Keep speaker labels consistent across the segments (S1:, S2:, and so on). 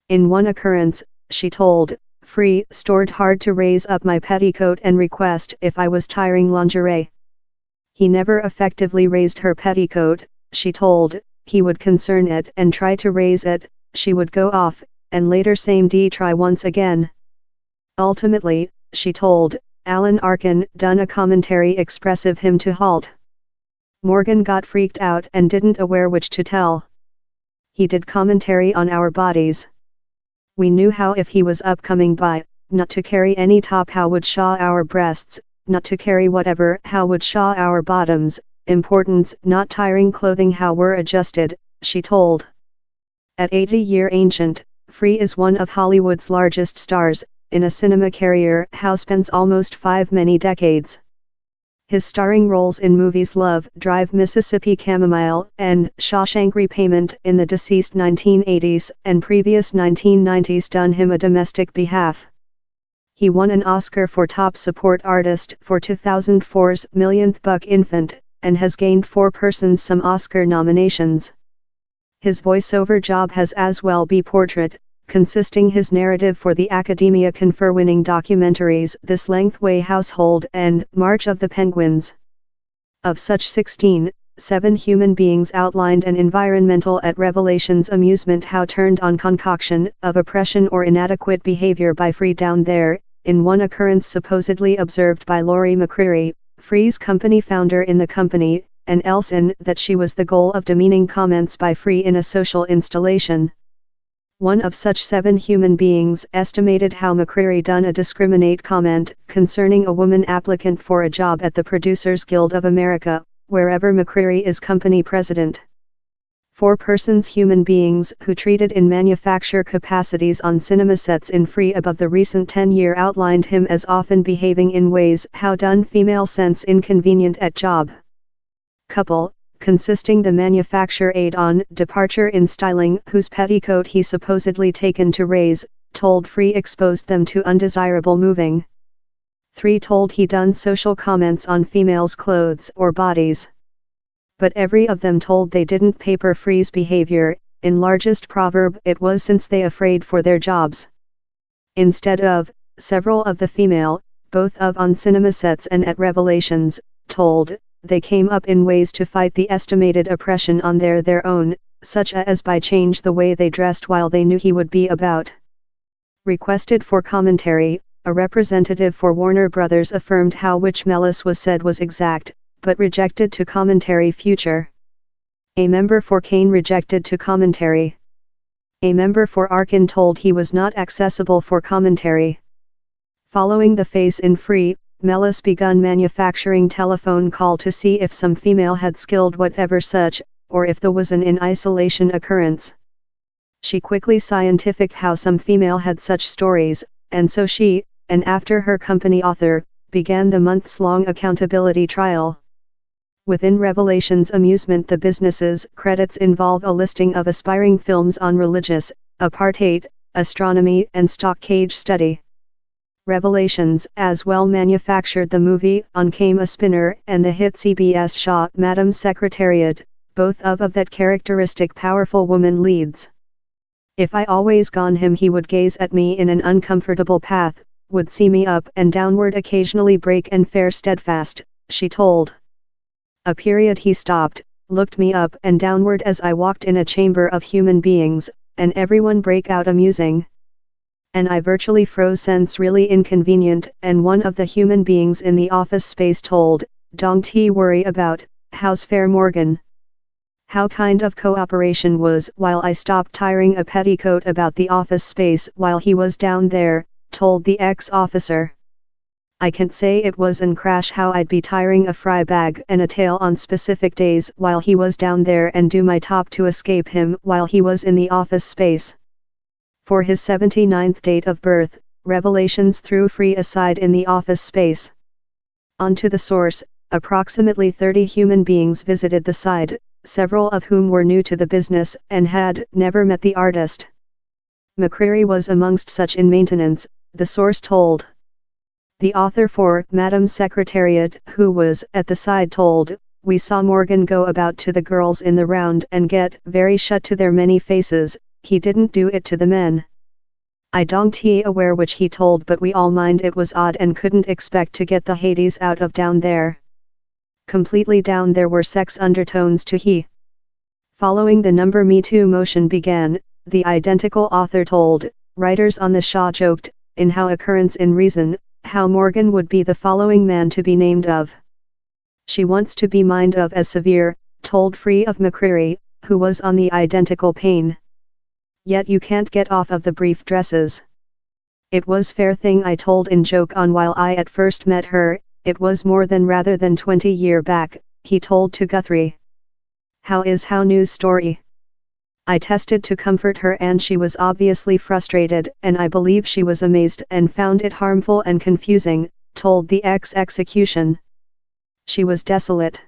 S1: In one occurrence, she told, Free stored hard to raise up my petticoat and request if I was tiring lingerie. He never effectively raised her petticoat, she told, he would concern it and try to raise it, she would go off, and later same D try once again. Ultimately, she told, Alan Arkin done a commentary expressive him to halt. Morgan got freaked out and didn't aware which to tell. He did commentary on our bodies. We knew how if he was upcoming by, not to carry any top how would show our breasts, not to carry whatever how would show our bottoms, importance not tiring clothing how were adjusted, she told. At 80-year ancient, Free is one of Hollywood's largest stars, in a cinema career how spends almost 5 many decades. His starring roles in movies Love, Drive, Mississippi Chamomile, and Shawshank Repayment in the deceased 1980s and previous 1990s done him a domestic behalf. He won an Oscar for Top Support Artist for 2004's Millionth Buck Infant, and has gained 4 persons some Oscar nominations. His voiceover job has as well be portrait, consisting his narrative for the Academia confer-winning documentaries This Lengthway Household and March of the Penguins. Of such 16, 7 human beings outlined an environmental at Revelations amusement how turned on concoction of oppression or inadequate behavior by Free down there, in one occurrence supposedly observed by Laurie McCreary, Free's company founder in the company, and Elson that she was the goal of demeaning comments by Free in a social installation. One of such 7 human beings estimated how McCreary done a discriminate comment concerning a woman applicant for a job at the Producers Guild of America, wherever McCreary is company president. 4 persons human beings who treated in manufacture capacities on cinema sets in Free above the recent 10-year outlined him as often behaving in ways how done female sense inconvenient at job. Couple, consisting the manufacture aid on departure in styling whose petticoat he supposedly taken to raise, told Free exposed them to undesirable moving. 3 told he done social comments on females' clothes or bodies. But every of them told they didn't paper Free's behavior, in largest proverb it was since they afraid for their jobs. Instead of, several of the female, both of on cinema sets and at Revelations, told, they came up in ways to fight the estimated oppression on their own, such as by change the way they dressed while they knew he would be about. Requested for commentary, a representative for Warner Brothers affirmed how which Mellis was said was exact, but rejected to commentary future. A member for Kane rejected to commentary. A member for Arkin told he was not accessible for commentary. Following the face in Free, Mellis begun manufacturing telephone call to see if some female had skilled whatever such, or if there was an in isolation occurrence. She quickly scientific how some female had such stories, and so she, and after her company author, began the months-long accountability trial. Within Revelations amusement the business's credits involve a listing of aspiring films on religious, apartheid, astronomy and stock cage study. Revelations as well manufactured the movie On Came a Spinner and the hit CBS show Madam Secretariat, both of that characteristic powerful woman leads. If I always gone him he would gaze at me in an uncomfortable path, would see me up and downward occasionally break and fare steadfast, she told. A period he stopped, looked me up and downward as I walked in a chamber of human beings, and everyone break out amusing. And I virtually froze sense really inconvenient, and one of the human beings in the office space told, don't he worry about, how's fair Morgan? How kind of cooperation was while I stopped tiring a petticoat about the office space while he was down there, told the ex-officer. I can't say it was an crash how I'd be tiring a fry bag and a tail on specific days while he was down there and do my top to escape him while he was in the office space. For his 79th date of birth, Revelations threw Free aside in the office space. On to the source, approximately 30 human beings visited the site, several of whom were new to the business and had never met the artist. McCreary was amongst such in maintenance, the source told. The author for Madam Secretariat, who was at the side, told, we saw Morgan go about to the girls in the round and get very shut to their many faces. He didn't do it to the men. I don't aware which he told, but we all mind it was odd and couldn't expect to get the Hades out of down there. Completely down there were sex undertones to he. Following the number Me Too motion began, the identical author told, writers on the show joked, in how occurrence in reason, how Morgan would be the following man to be named of. She wants to be mind of as severe, told Free of McCreary, who was on the identical pain. Yet you can't get off of the brief dresses. It was fair thing I told in joke on while I at first met her, it was more than rather than 20 year back, he told to Guthrie. How news story. I tested to comfort her and she was obviously frustrated and I believe she was amazed and found it harmful and confusing, told the execution. She was desolate.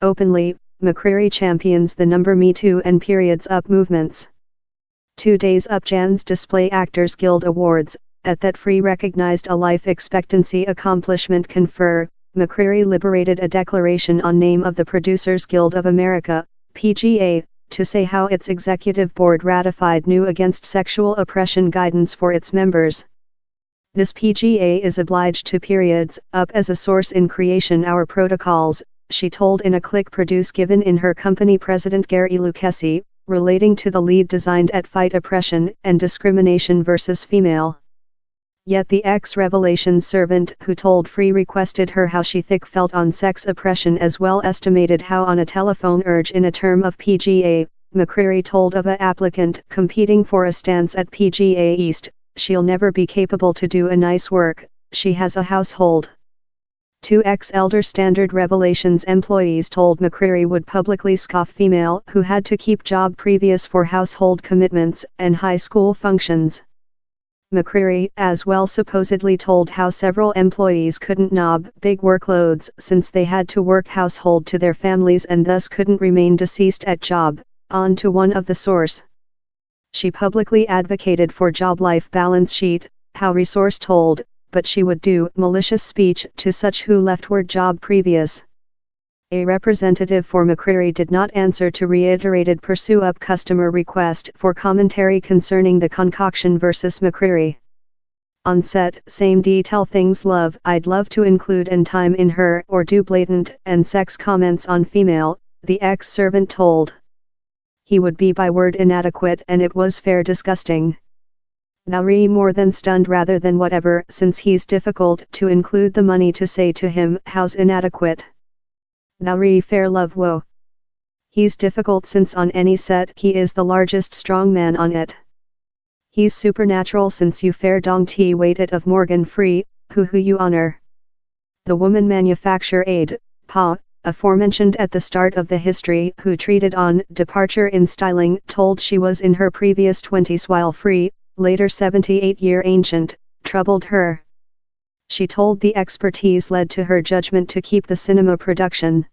S1: Openly, McCreary champions the number Me Too and Periods Up movements. 2 days up Jan's Display Actors Guild Awards, at that Free recognized a life expectancy accomplishment confer, McCreary liberated a declaration on name of the Producers Guild of America, PGA, to say how its executive board ratified new against sexual oppression guidance for its members. This PGA is obliged to Periods Up as a source in creation our protocols, she told in a click produce given in her company president Gary Lucchesi, relating to the lead designed at fight oppression and discrimination versus female. Yet the ex-Revelations servant who told Free requested her how she thick felt on sex oppression as well estimated how on a telephone urge in a term of PGA, McCreary told of a applicant competing for a stance at PGA East, she'll never be capable to do a nice work, she has a household. 2 ex-Elder Standard Revelations employees told McCreary would publicly scoff female who had to keep job previous for household commitments and high school functions. McCreary as well supposedly told how several employees couldn't knob big workloads since they had to work household to their families and thus couldn't remain deceased at job, on to one of the source. She publicly advocated for job-life balance sheet, how resource told, but she would do malicious speech to such who left word job previous. A representative for McCreary did not answer to reiterated pursue up customer request for commentary concerning the concoction versus McCreary. On set, same detail things love I'd love to include and time in her or do blatant and sex comments on female, the ex-servant told. He would be by word inadequate and it was fair disgusting. Lowry more than stunned rather than whatever since he's difficult to include the money to say to him how's inadequate. Lowry fair love whoa. He's difficult since on any set he is the largest strong man on it. He's supernatural since you fair dong t weight it of Morgan Free, who you honor. The woman manufacture aide, Pa, aforementioned at the start of the history who treated on departure in styling told she was in her previous 20s while Free, later 78-year ancient, troubled her. She told the expertise led to her judgment to keep the cinema production.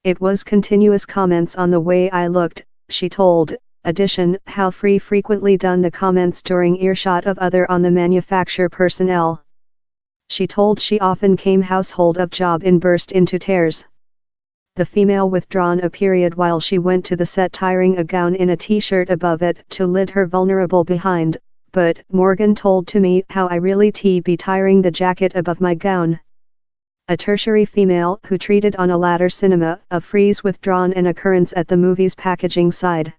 S1: It was continuous comments on the way I looked, she told, addition how Free frequently done the comments during earshot of other on the manufacture personnel. She told she often came household of job in burst into tears. The female withdrawn a period while she went to the set tiring a gown in a t-shirt above it to lid her vulnerable behind, but Morgan told to me how I really be tiring the jacket above my gown. A tertiary female who treated on a latter cinema of Free's withdrawn an occurrence at the movie's packaging side.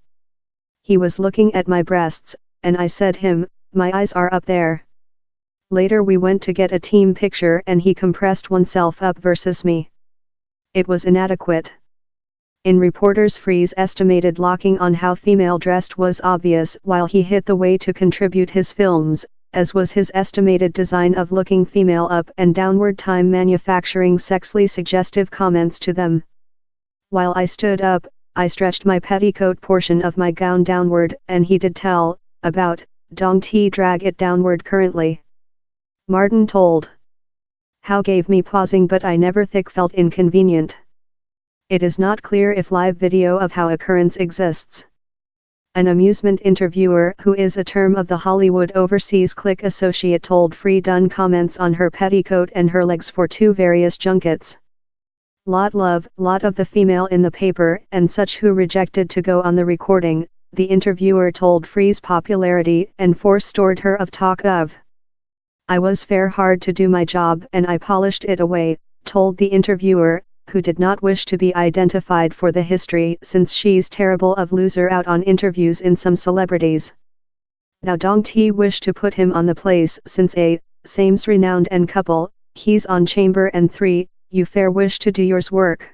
S1: He was looking at my breasts, and I said him, my eyes are up there. Later we went to get a team picture and he compressed oneself up versus me. It was inadequate. In reporters Free's estimated locking on how female dressed was obvious while he hit the way to contribute his films, as was his estimated design of looking female up and downward time manufacturing sexually suggestive comments to them. While I stood up, I stretched my petticoat portion of my gown downward and he did tell, about, dong t drag it downward currently. Martin told. How gave me pausing but I never thick felt inconvenient. It is not clear if live video of how occurrence exists. An amusement interviewer who is a term of the Hollywood Overseas Click associate told Free done comments on her petticoat and her legs for 2 various junkets. Lot of the female in the paper and such who rejected to go on the recording, the interviewer told Free's popularity and force stored her of talk of. I was fair hard to do my job and I polished it away, told the interviewer, who did not wish to be identified for the history since she's terrible of loser out on interviews in some celebrities. Thou don't he wish to put him on the place since same's renowned and couple, he's on chamber and 3, you fair wish to do yours work.